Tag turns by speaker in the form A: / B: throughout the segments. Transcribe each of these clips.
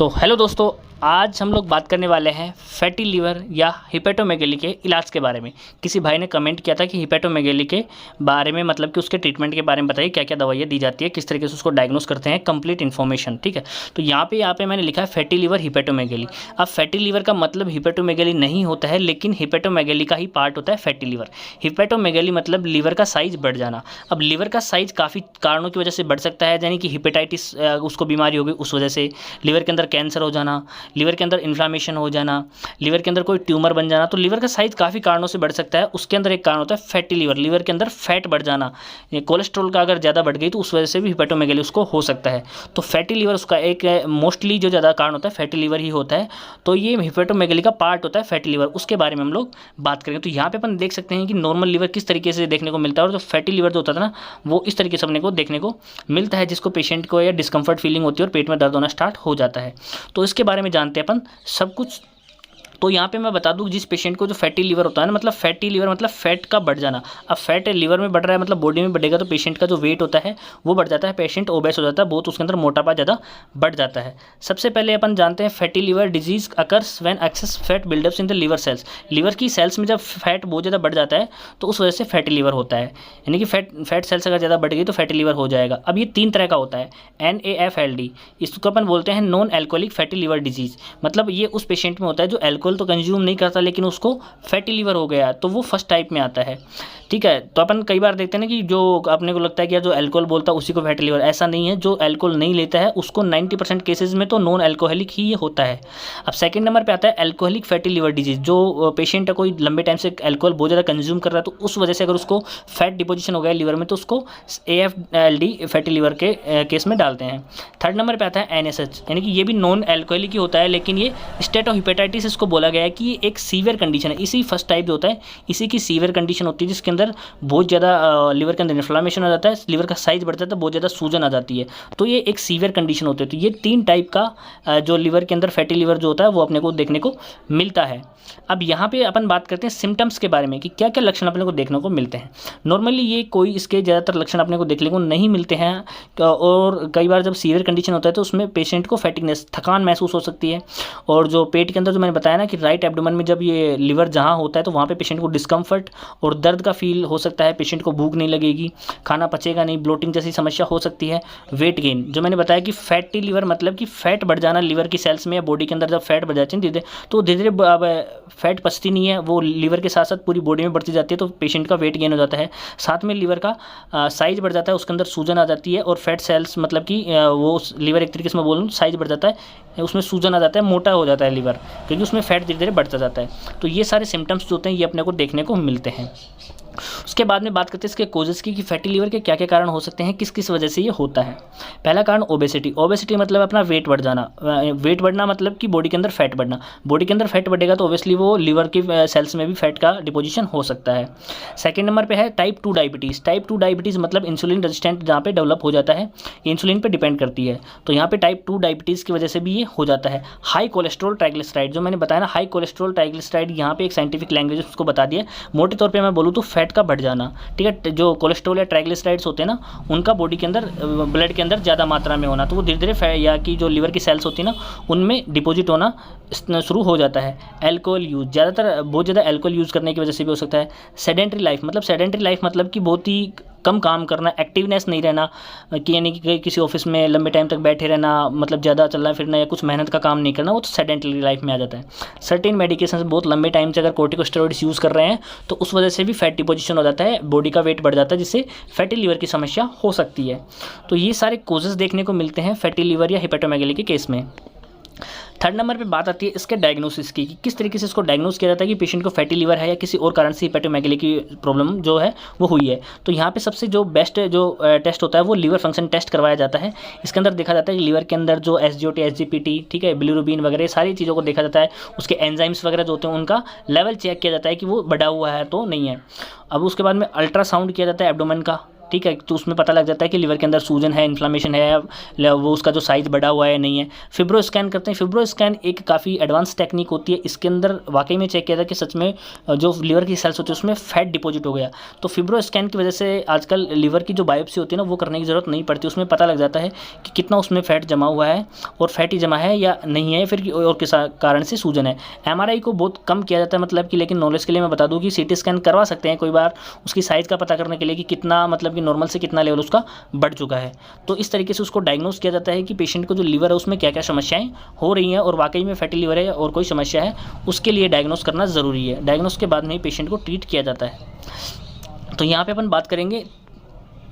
A: तो हेलो दोस्तों, आज हम लोग बात करने वाले हैं फैटी लीवर या हिपेटोमेगेली के इलाज के बारे में। किसी भाई ने कमेंट किया था कि हिपेटोमेगेली के बारे में मतलब कि उसके ट्रीटमेंट के बारे में बताइए, क्या क्या दवाइयाँ दी जाती है, किस तरीके से उसको डायग्नोस करते हैं, कंप्लीट इन्फॉर्मेशन। ठीक है, तो यहाँ पे मैंने लिखा है फैटी लीवर हिपेटोमेगेली। अब फैटी लीवर का मतलब हिपेटोमेगेली नहीं होता है, लेकिन हिपेटोमेगेली का ही पार्ट होता है फैटी लीवर। हिपेटोमेगेली मतलब लीवर का साइज बढ़ जाना। अब लीवर का साइज काफ़ी कारणों की वजह से बढ़ सकता है, यानी कि हिपेटाइटिस उसको बीमारी होगी उस वजह से, लीवर के अंदर कैंसर हो जाना, लीवर के अंदर इन्फ्लामेशन हो जाना, लीवर के अंदर कोई ट्यूमर बन जाना। तो लीवर का साइज काफ़ी कारणों से बढ़ सकता है। उसके अंदर एक कारण होता है फैटी लीवर, लीवर के अंदर फैट बढ़ जाना। कोलेस्ट्रॉल का अगर ज़्यादा बढ़ गई तो उस वजह से भी हिपेटोमेगेली उसको हो सकता है। तो फैटी लीवर उसका एक मोस्टली जो ज़्यादा कारण होता है फैटी लीवर ही होता है। तो ये हिपेटोमेगेली का पार्ट होता है फैटी लीवर, उसके बारे में हम लोग बात करेंगे। तो यहाँ पे अपन देख सकते हैं कि नॉर्मल लीवर किस तरीके से देखने को मिलता है, और जो फैटी लीवर जो होता था ना वो इस तरीके से अपने को देखने को मिलता है, जिसको पेशेंट को या डिस्कम्फर्ट फीलिंग होती है और पेट में दर्द होना स्टार्ट हो जाता है। तो इसके बारे में जानते हैं अपन सब कुछ। तो यहाँ पे मैं बता दूँ, जिस पेशेंट को जो फैटी लीवर होता है ना, मतलब फैटी लीवर मतलब फैट का बढ़ जाना। अब फैट लीवर में बढ़ रहा है मतलब बॉडी में बढ़ेगा तो पेशेंट का जो वेट होता है वो बढ़ जाता है, पेशेंट ओबेस हो जाता है, बहुत उसके अंदर मोटापा ज़्यादा बढ़ जाता है। सबसे पहले अपन जानते हैं fatty liver disease occurs when excess fat buildups in the liver cells. Liver की सेल्स में जब फैट बहुत ज़्यादा बढ़ जाता है तो उस वजह से फैटी लीवर होता है, यानी कि फैट सेल्स अगर ज़्यादा बढ़ गई तो फैटी लीवर हो जाएगा। अब ये 3 तरह का होता है, NAFLD, इसको अपन बोलते हैं non alcoholic fatty liver disease. मतलब ये उस पेशेंट में होता है जो एल्कोहल तो कंज्यूम नहीं करता लेकिन उसको फैटी लीवर हो गया, तो वो फर्स्ट टाइप में आता है। ठीक है, तो अपन कई बार देखते हैं ना कि जो अपने को लगता है कि यार जो अल्कोहल बोलता है उसी को फैटी लीवर, ऐसा नहीं है। जो अल्कोहल नहीं लेता है उसको 90% केसेस में तो नॉन अल्कोहलिक ही ये होता है। अब सेकंड नंबर पे आता है अल्कोहलिक फैटी लीवर डिजीज। जो पेशेंट है कोई लंबे टाइम से अल्कोहल बहुत ज़्यादा कंज्यूम कर रहा है तो उस वजह से अगर उसको फैट डिपोजिशन हो गया लीवर में तो उसको AFLD फैटी लीवर के केस में डालते हैं। थर्ड नंबर पे आता है NSH, यानी कि ये भी नॉन अल्कोहलिक ही होता है, लेकिन ये स्टेट ऑफ हिपेटाइटिस इसको बोला गया है कि ये एक सीवियर कंडीशन है। इसी फर्स्ट टाइप जो होता है इसी की सीवियर कंडीशन होती है, जिसके अंदर बहुत ज़्यादा लीवर के अंदर इन्फ्लामेशन हो जाता है, लीवर का साइज बढ़ जाता है, बहुत ज़्यादा सूजन आ जाती है। तो ये एक सीवियर कंडीशन होती है। तो ये 3 टाइप का जो लीवर के अंदर फैटी लीवर जो होता है वो अपने को देखने को मिलता है। अब यहाँ पे अपन बात करते हैं सिम्टम्स के बारे में कि क्या क्या लक्षण अपने को देखने को मिलते हैं। नॉर्मली ये कोई इसके ज़्यादातर लक्षण अपने को देखने को नहीं मिलते हैं, और कई बार जब सीवियर कंडीशन होता है तो उसमें पेशेंट को फैटिकनेस, थकान महसूस हो सकती है। और जो पेट के अंदर जो मैंने बताया ना कि राइट एब्डोमेन में जब ये लीवर जहाँ होता है तो वहाँ पे पेशेंट को डिस्कम्फर्ट और दर्द का फील हो सकता है, पेशेंट को भूख नहीं लगेगी, खाना पचेगा नहीं, ब्लोटिंग जैसी समस्या हो सकती है। वेट गेन, जो मैंने बताया कि फैटी लीवर मतलब कि फैट बढ़ जाना लीवर की सेल्स में या बॉडी के अंदर, जब फैट बढ़ जाती है धीरे तो धीरे धीरे फैट पचती नहीं है, वो लीवर के साथ साथ पूरी बॉडी में बढ़ती जाती है, तो पेशेंट का वेट गेन हो जाता है। साथ में लीवर का साइज बढ़ जाता है, उसके अंदर सूजन आ जाती है, और फैट सेल्स मतलब कि वो लीवर एक तरीके से मैं बोलूँ साइज बढ़ जाता है, उसमें सूजन आ जाता है, मोटा हो जाता है लीवर, क्योंकि उसमें फैट धीरे धीरे बढ़ता जाता है। तो ये सारे सिम्टम्स जो होते हैं ये अपने को देखने को मिलते हैं। उसके बाद में बात करते हैं इसके कोजेस की कि फैटी लीवर के क्या क्या कारण हो सकते हैं, किस किस वजह से ये होता है। पहला कारण ओबेसिटी। ओबेसिटी मतलब अपना वेट बढ़ जाना। वेट बढ़ना मतलब कि बॉडी के अंदर फैट बढ़ना। बॉडी के अंदर फैट बढ़ेगा तो ओबियसली वो लीवर की सेल्स में भी फैट का डिपोजिशन हो सकता है। सेकेंड नंबर पर है टाइप 2 डायबिटीज़। टाइप 2 डायबिटीज़ मतलब इंसुलिन रेजिस्टेंट जहाँ पे डेवलप हो जाता है, ये इंसुलिन पर डिपेंड करती है। तो यहाँ पे टाइप 2 डायबिटीज़ की वजह से भी ये हो जाता है। हाई कोलेस्ट्रॉल ट्राइग्लिसराइड, जो मैंने बताया ना हाई कोलेस्ट्रॉल ट्राइग्लिसराइड, यहाँ पे एक साइंटिफिक लैंग्वेज उसको बता दिया। मोटे तौर पर मैं बोलूँ तो फैट का बढ़ जाना। ठीक है, जो कोलेस्ट्रॉल या ट्राइग्लिसराइड्स होते हैं ना उनका बॉडी के अंदर ब्लड के अंदर ज़्यादा मात्रा में होना, तो वो धीरे धीरे या कि जो लीवर की सेल्स होती है ना उनमें डिपॉजिट होना शुरू हो जाता है। अल्कोहल यूज़, ज़्यादातर बहुत ज़्यादा अल्कोहल यूज़ करने की वजह से भी हो सकता है। सेडेंटरी लाइफ मतलब कि बहुत ही कम काम करना, एक्टिवनेस नहीं रहना, कि यानी कि किसी ऑफिस में लंबे टाइम तक बैठे रहना, मतलब ज़्यादा चलना फिरना या कुछ मेहनत का काम नहीं करना, वो तो सेडेंटरी लाइफ में आ जाता है। सर्टेन मेडिकेशन बहुत लंबे टाइम से अगर कोर्टिकोस्टेरॉइड्स यूज़ कर रहे हैं तो उस वजह से भी फैट डिपोजिशन हो जाता है, बॉडी का वेट बढ़ जाता है, जिससे फैटी लीवर की समस्या हो सकती है। तो ये सारे कोजेस देखने को मिलते हैं फैटी लीवर या हिपेटोमेगेली के केस में। थर्ड नंबर पे बात आती है इसके डायग्नोसिस की, कि किस तरीके से इसको डायग्नोस किया जाता है कि पेशेंट को फैटी लीवर है या किसी और कारण से हिपेटोमेगेली की प्रॉब्लम जो है वो हुई है। तो यहाँ पे सबसे जो बेस्ट जो टेस्ट होता है वो लीवर फंक्शन टेस्ट करवाया जाता है। इसके अंदर देखा जाता है कि लीवर के अंदर जो SGOT SGPT, ठीक है, बिलिरुबिन वगैरह सारी चीज़ों को देखा जाता है। उसके एंजाइम्स वगैरह जो होते हैं उनका लेवल चेक किया जाता है कि वो बढ़ा हुआ है तो नहीं है। अब उसके बाद में अल्ट्रासाउंड किया जाता है एब्डोमेन का, ठीक है, तो उसमें पता लग जाता है कि लीवर के अंदर सूजन है, इन्फ्लामेशन है, या वो उसका जो साइज़ बढ़ा हुआ है नहीं है। फिब्रो स्कैन करते हैं। फिब्रो स्कैन एक काफ़ी एडवांस टेक्निक होती है। इसके अंदर वाकई में चेक किया जाता है कि सच में जो लीवर की सेल्स होती है उसमें फैट डिपॉजिट हो गया। तो फिब्रो स्कैन की वजह से आजकल लीवर की जो बायोप्सी होती है ना वो करने की ज़रूरत नहीं पड़ती। उसमें पता लग जाता है कि कितना उसमें फैट जमा हुआ है और फैट ही जमा है या नहीं है, फिर और किस कारण से सूजन है। एमआरआई को बहुत कम किया जाता है, मतलब कि, लेकिन नॉलेज के लिए मैं बता दूं कि सीटी स्कैन करवा सकते हैं कोई बार उसकी साइज़ का पता करने के लिए कि कितना, मतलब कि नॉर्मल से कितना लेवल उसका बढ़ चुका है। तो इस तरीके से उसको डायग्नोस किया जाता है कि पेशेंट को जो लीवर है उसमें क्या क्या समस्याएं हो रही हैं और वाकई में फैटी लीवर है और कोई समस्या है, उसके लिए डायग्नोस करना ज़रूरी है। डायग्नोस के बाद में ही पेशेंट को ट्रीट किया जाता है। तो यहाँ पे अपन बात करेंगे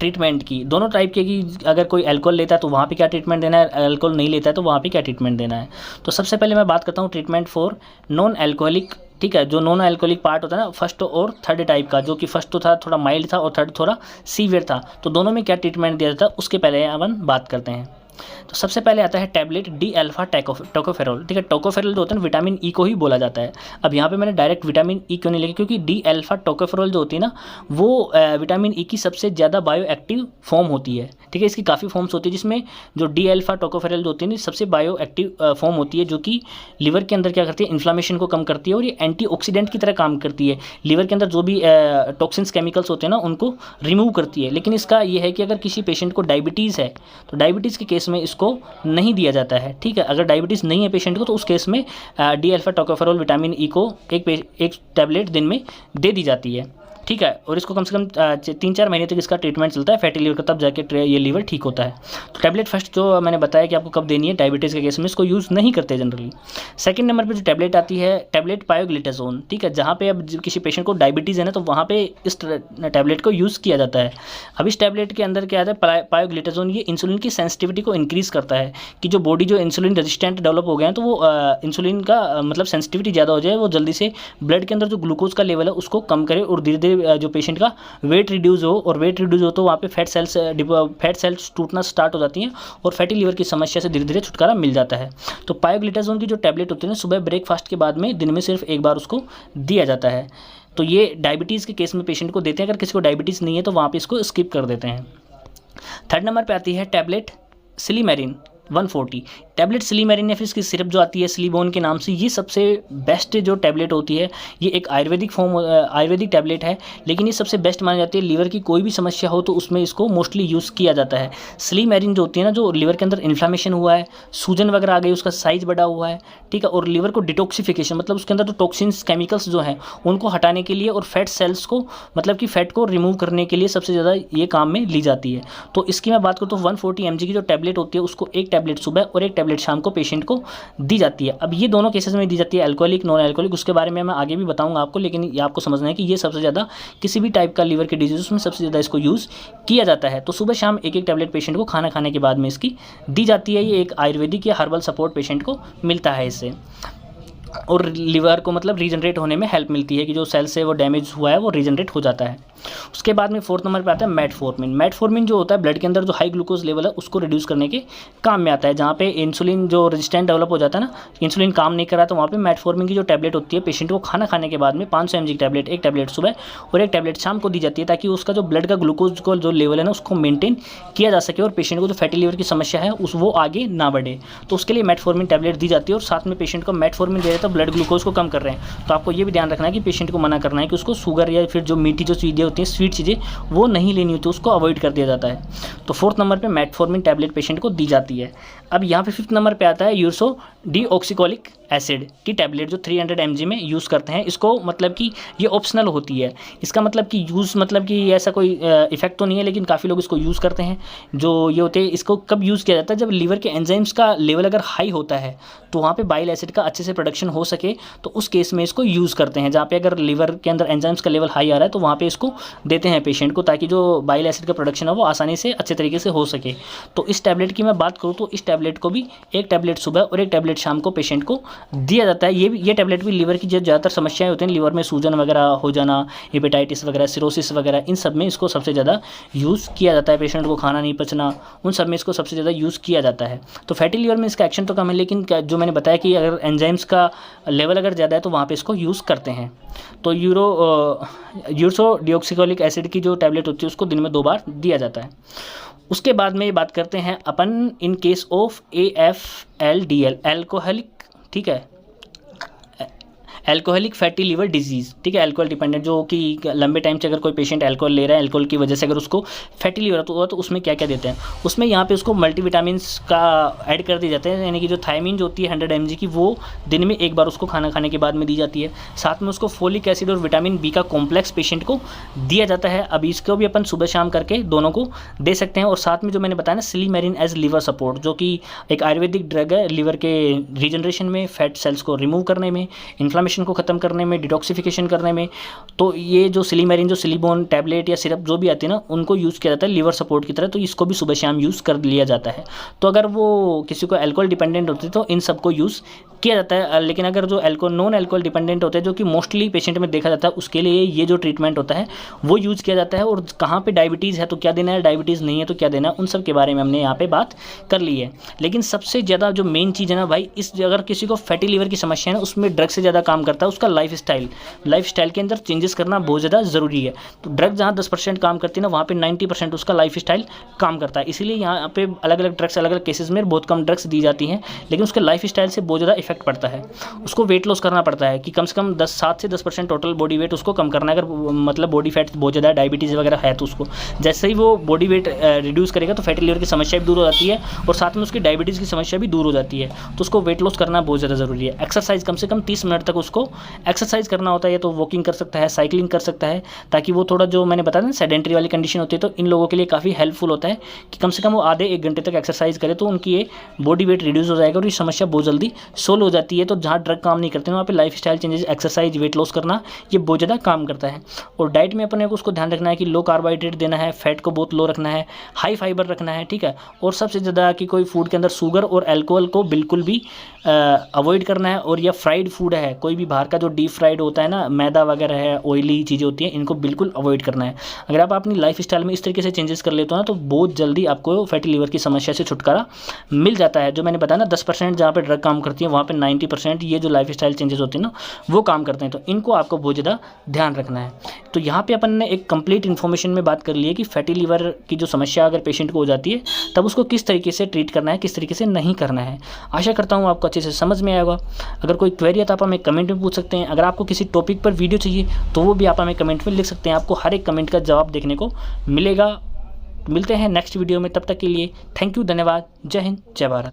A: ट्रीटमेंट की, दोनों टाइप के, कि अगर कोई अल्कोहल लेता है तो वहाँ पे क्या ट्रीटमेंट देना है, अल्कोहल नहीं लेता है तो वहाँ पे क्या ट्रीटमेंट देना है। तो सबसे पहले मैं बात करता हूँ ट्रीटमेंट फॉर नॉन अल्कोहलिक। ठीक है, जो नॉन अल्कोहलिक पार्ट होता है ना, फर्स्ट और थर्ड टाइप का, जो कि फर्स्ट तो था थोड़ा माइल्ड था और थर्ड थोड़ा सीवियर था, तो दोनों में क्या ट्रीटमेंट दिया जाता है उसके पहले अपन बात करते हैं। तो सबसे पहले आता है टैबलेट डी अल्फा टोकोफेरोल। ठीक है, टोकोफेरोल जो होता है ना विटामिन ई को ही बोला जाता है। अब यहाँ पे मैंने डायरेक्ट विटामिन ई क्यों नहीं लिखा, क्योंकि डी अल्फा टोकोफेरोल जो होती है ना वो विटामिन ई की सबसे ज़्यादा बायो एक्टिव फॉर्म होती है। ठीक है, इसकी काफ़ी फॉर्म्स होती है जिसमें जो डी अल्फा टोकोफेरोल जो होती है ना सबसे बायो एक्टिव फॉर्म होती है, जो कि लीवर के अंदर क्या करती है, इन्फ्लामेशन को कम करती है और ये एंटीऑक्सीडेंट की तरह काम करती है। लीवर के अंदर जो भी टॉक्सिन्स केमिकल्स होते हैं ना उनको रिमूव करती है। लेकिन इसका ये है कि अगर किसी पेशेंट को डायबिटीज़ है तो डायबिटीज़ के केस में इसको नहीं दिया जाता है। ठीक है, अगर डायबिटीज़ नहीं है पेशेंट को तो उस केस में D alpha tocopherol vitamin E को एक टैबलेट दिन में दे दी जाती है। ठीक है, और इसको कम से कम 3-4 महीने तक इसका ट्रीटमेंट चलता है फैटी लीवर का, तब जाके ये लीवर ठीक होता है। तो टैबलेट फर्स्ट जो मैंने बताया कि आपको कब देनी है, डायबिटीज़ के केस में इसको यूज़ नहीं करते जनरली। सेकंड नंबर पे जो टैबलेट आती है टैबलेट पायोग्लिटाजोन। ठीक है, जहाँ पे अब किसी पेशेंट को डायबिटीज़ है ना तो वहाँ पे इस टैबलेट को यूज़ किया जाता है। अब इस टैबलेट के अंदर क्या आता है, पायोग्लिटाजोन, ये इंसुलिन की सेंसिटिविटी को इंक्रीज़ करता है कि जो बॉडी जो इंसुलिन रेजिस्टेंट डेवलप हो गए हैं तो वो इंसुलिन का मतलब सेंसिटिविटी ज़्यादा हो जाए, वो जल्दी से ब्लड के अंदर जो ग्लूकोज का लेवल है उसको कम करे और धीरे धीरे जो पेशेंट का वेट रिड्यूस हो, और वेट रिड्यूस हो तो वहाँ पे फैट सेल्स टूटना स्टार्ट हो जाती हैं और फैटी लीवर की समस्या से धीरे धीरे छुटकारा मिल जाता है। तो पायोग्लिटाजोन की जो टैबलेट होती है ना सुबह ब्रेकफास्ट के बाद में दिन में सिर्फ एक बार उसको दिया जाता है। तो ये डायबिटीज़ के केस में पेशेंट को देते हैं, अगर किसी को डायबिटीज़ नहीं है तो वहाँ पे इसको स्किप कर देते हैं। थर्ड नंबर पे आती है टैबलेट सिलीमेरिन 140। टैबलेट सिलीमेरिन या फिर इसकी सिरप जो आती है सिलीबोन के नाम से, ये सबसे बेस्ट जो टैबलेट होती है, ये एक आयुर्वेदिक टैबलेट है, लेकिन ये सबसे बेस्ट मानी जाती है। लीवर की कोई भी समस्या हो तो उसमें इसको मोस्टली यूज़ किया जाता है। सिलीमेरिन जो होती है ना, जो लीवर के अंदर इन्फ्लामेशन हुआ है, सूजन वगैरह आ गई, उसका साइज बढ़ा हुआ है, ठीक है, और लीवर को डिटॉक्सिफिकेशन मतलब उसके अंदर जो टॉक्सिन्स केमिकल्स जो हैं उनको हटाने के लिए और फैट सेल्स को मतलब कि फैट को रिमूव करने के लिए सबसे ज़्यादा ये काम में ली जाती है। तो इसकी मैं बात करूँ तो 140 mg की जो टैबलेट होती है उसको एक टैबलेट सुबह और एक टैबलेट शाम को पेशेंट को दी जाती है। अब ये दोनों केसेस में दी जाती है, अल्कोहलिक नॉन अल्कोहलिक, उसके बारे में मैं आगे भी बताऊंगा आपको, लेकिन ये आपको समझना है कि ये सबसे ज़्यादा किसी भी टाइप का लीवर के डिजीज़ में सबसे ज़्यादा इसको यूज़ किया जाता है। तो सुबह शाम एक एक टैबलेट पेशेंट को खाना खाने के बाद में इसकी दी जाती है। ये एक आयुर्वेदिक या हर्बल सपोर्ट पेशेंट को मिलता है इससे, और लीवर को मतलब रीजनरेट होने में हेल्प मिलती है कि जो सेल से वो डैमेज हुआ है वो रीजनरेट हो जाता है। उसके बाद में फोर्थ नंबर पे आता है मेटफॉर्मिन। मेटफॉर्मिन जो होता है ब्लड के अंदर जो हाई ग्लूकोज लेवल है उसको रिड्यूस करने के काम में आता है। जहाँ पे इंसुलिन जो रेजिस्टेंट डेवलप हो जाता है ना, इंसुलिन काम नहीं कर रहा, तो वहाँ पे मेटफॉर्मिन की जो टैबलेट होती है पेशेंट को खाना खाने के बाद में 500 mg टैबलेट, एक टैबलेट सुबह और एक टैबलेट शाम को दी जाती है, ताकि उसका जो ब्लड का ग्लूकोज को जो लेवल है ना उसको मेंटेन किया जा सके और पेशेंट को जो फैटी लीवर की समस्या है वो आगे ना बढ़े। तो उसके लिए मेटफॉर्मिन टैबलेट दी जाती है और साथ में पेशेंट को मेटफॉर्मिन दे रहे तो ब्लड ग्लूकोज को कम कर रहे हैं। तो आपको ये भी ध्यान रखना है कि पेशेंट को मना करना है कि उसको शुगर या फिर जो मीठी जो चीज़ें होती हैं, स्वीट चीज़ें, वो नहीं लेनी होती, उसको अवॉइड कर दिया जाता है। तो फोर्थ नंबर पे मेटफॉर्मिन टैबलेट पेशेंट को दी जाती है। अब यहाँ पे फिफ्थ नंबर पे आता है यूरसो डीऑक्सीकोलिक एसिड की टैबलेट, जो 300 mg में यूज़ करते हैं। इसको मतलब कि ये ऑप्शनल होती है, इसका मतलब कि यूज़ मतलब कि ऐसा कोई इफेक्ट तो नहीं है, लेकिन काफ़ी लोग इसको यूज़ करते हैं। जो ये होते हैं, इसको कब यूज़ किया जाता है, जब लीवर के एंजाइम्स का लेवल अगर हाई होता है तो वहाँ पे बाइल एसिड का अच्छे से प्रोडक्शन हो सके, तो उस केस में इसको यूज़ करते हैं। जहाँ पे अगर लीवर के अंदर एंजाइम्स का लेवल हाई आ रहा है तो वहाँ पे इसको देते हैं पेशेंट को, ताकि जो बाइल एसिड का प्रोडक्शन है वो आसानी से अच्छे तरीके से हो सके। तो इस टैबलेट की मैं बात करूँ तो इस टैबलेट को भी एक टैबलेट सुबह और एक टैबलेट टैबलेट शाम को पेशेंट को दिया जाता है। ये टैबलेट भी लीवर की जो ज़्यादातर समस्याएं होती हैं, लीवर में सूजन वगैरह हो जाना, हेपेटाइटिस वगैरह, सिरोसिस वगैरह, इन सब में इसको सबसे ज़्यादा यूज़ किया जाता है। पेशेंट को खाना नहीं पचना, उन सब में इसको सबसे ज़्यादा यूज़ किया जाता है। तो फैटी लीवर में इसका एक्शन तो कम है, लेकिन जो मैंने बताया कि अगर एंजाइम्स का लेवल अगर ज़्यादा है तो वहाँ पे इसको यूज़ करते हैं। तो यूरोडीऑक्सिकोलिक एसिड की जो टैबलेट होती है उसको दिन में 2 बार दिया जाता है। उसके बाद में ये बात करते हैं अपन in case of AFLDL, alcoholic, ठीक है, एल्कोहलिक फैटी लीवर डिजीज़, ठीक है, अल्कोहल डिपेंडेंट, जो कि लंबे टाइम से अगर कोई पेशेंट अल्कोहल ले रहा है, अल्कोहल की वजह से अगर उसको फैटी लीवर हुआ तो उसमें क्या क्या देते हैं, उसमें यहाँ पे उसको मल्टीविटामिन्स का ऐड कर दिए जाते हैं, यानी कि जो थायमीन जो होती है 100 mg की, वो दिन में 1 बार उसको खाना खाने के बाद में दी जाती है। साथ में उसको फोलिक एसिड और विटामिन बी का कॉम्प्लेक्स पेशेंट को दिया जाता है। अब इसको भी अपन सुबह शाम करके दोनों को दे सकते हैं। और साथ में जो मैंने बताया ना, सिलीमेरिन एज लिवर सपोर्ट, जो कि एक आयुर्वेदिक ड्रग है लीवर के रीजनरेशन में, फैट सेल्स को रिमूव करने में, इन्फ्लामेशन को ख़त्म करने में, डिटॉक्सिफिकेशन करने में। तो ये जो सिलीमेरिन, जो सिलीबोन टैबलेट या सिरप जो भी आती है ना, उनको यूज़ किया जाता है लीवर सपोर्ट की तरह। तो इसको भी सुबह शाम यूज़ कर लिया जाता है। तो अगर वो किसी को अल्कोहल डिपेंडेंट होती है तो इन सबको यूज़ किया जाता है। लेकिन अगर जो नॉन अल्कोहल डिपेंडेंट होते हैं, जो कि मोस्टली पेशेंट में देखा जाता है, उसके लिए ये जो ट्रीटमेंट होता है वो यूज़ किया जाता है। और कहाँ पे डायबिटीज़ है तो क्या देना है, डायबिटीज़ नहीं है तो क्या देना है, उन सब के बारे में हमने यहाँ पे बात कर ली है। लेकिन सबसे ज़्यादा जो मेन चीज़ है ना भाई, अगर किसी को फैटी लीवर की समस्या है ना, उसमें ड्रग से ज़्यादा काम करता है उसका लाइफ स्टाइल के अंदर चेंजेस करना बहुत ज़्यादा ज़रूरी है। तो ड्रग जहाँ 10% काम करती है ना, वहाँ पे 90% उसका लाइफ स्टाइल काम करता है। इसीलिए यहाँ पे अलग अलग ड्रग्स, अलग अलग केसेस में बहुत कम ड्रग्स दी जाती हैं, लेकिन उसके लाइफ स्टाइल से बहुत ज़्यादा इफेक्ट पड़ता है। उसको वेट लॉस करना पड़ता है कि कम से कम 7 से 10% टोटल बॉडी वेट उसको कम करना है। अगर मतलब बॉडी फैट बहुत ज़्यादा, डायबिटीज़ वगैरह है, तो उसको जैसे ही वो बॉडी वेट रिड्यूस करेगा तो फैटी लीवर की समस्या भी दूर हो जाती है और साथ में उसकी डायबिटीज़ की समस्या भी दूर हो जाती है। तो उसको वेट लॉस करना बहुत ज़्यादा ज़रूरी है। एक्सरसाइज कम से कम 30 मिनट तक उसको एक्सरसाइज करना होता है। तो वॉकिंग कर सकता है, साइकिलिंग कर सकता है, ताकि वो थोड़ा, जो मैंने बताया ना सेडेंटरी वाली कंडीशन होती है, तो इन लोगों के लिए काफ़ी हेल्पफुल होता है कि कम से कम वो आधे 1 घंटे तक एक्सरसाइज करे, तो उनकी ये बॉडी वेट रिड्यूस हो जाएगा और ये समस्या बहुत जल्दी सोल्व हो जाती है। तो जहाँ ड्रग काम नहीं करते हैं वहाँ पे life style changes, exercise, weight loss करना, ये बहुत ज़्यादा काम करता है। और डाइट में अपने को उसको ध्यान रखना है कि लो कार्बोहाइड्रेट देना है, फैट को बहुत लो रखना है, हाई फाइबर रखना है, ठीक है। और सबसे ज़्यादा कि कोई फूड के अंदर शुगर और अल्कोहल को बिल्कुल भी अवॉइड करना है। और या फ्राइड फूड है, कोई भी बाहर का जो डीप फ्राइड होता है ना, मैदा वगैरह है, ऑयली चीज़ें होती हैं, इनको बिल्कुल अवॉइड करना है। अगर आप अपनी लाइफ स्टाइल में इस तरीके से चेंजेस कर लेते हो ना, तो बहुत जल्दी आपको फैटी लीवर की समस्या से छुटकारा मिल जाता है। जो मैंने बताया ना, 10% जहाँ पे ड्रग काम करती है, वहाँ पे 90% ये जो लाइफ स्टाइल चेंजेस होते हैं ना, वो काम करते हैं। तो इनको आपको बहुत ज़्यादा ध्यान रखना है। तो यहाँ पे अपन ने एक कंप्लीट इन्फॉर्मेशन में बात कर ली है कि फैटी लीवर की जो समस्या अगर पेशेंट को हो जाती है, तब उसको किस तरीके से ट्रीट करना है, किस तरीके से नहीं करना है। आशा करता हूँ आपको अच्छे से समझ में आएगा। अगर कोई क्वेरी है तो आप हमें कमेंट में पूछ सकते हैं। अगर आपको किसी टॉपिक पर वीडियो चाहिए तो वो भी आप हमें कमेंट में लिख सकते हैं। आपको हर एक कमेंट का जवाब देखने को मिलेगा। मिलते हैं नेक्स्ट वीडियो में, तब तक के लिए थैंक यू, धन्यवाद, जय हिंद, जय भारत।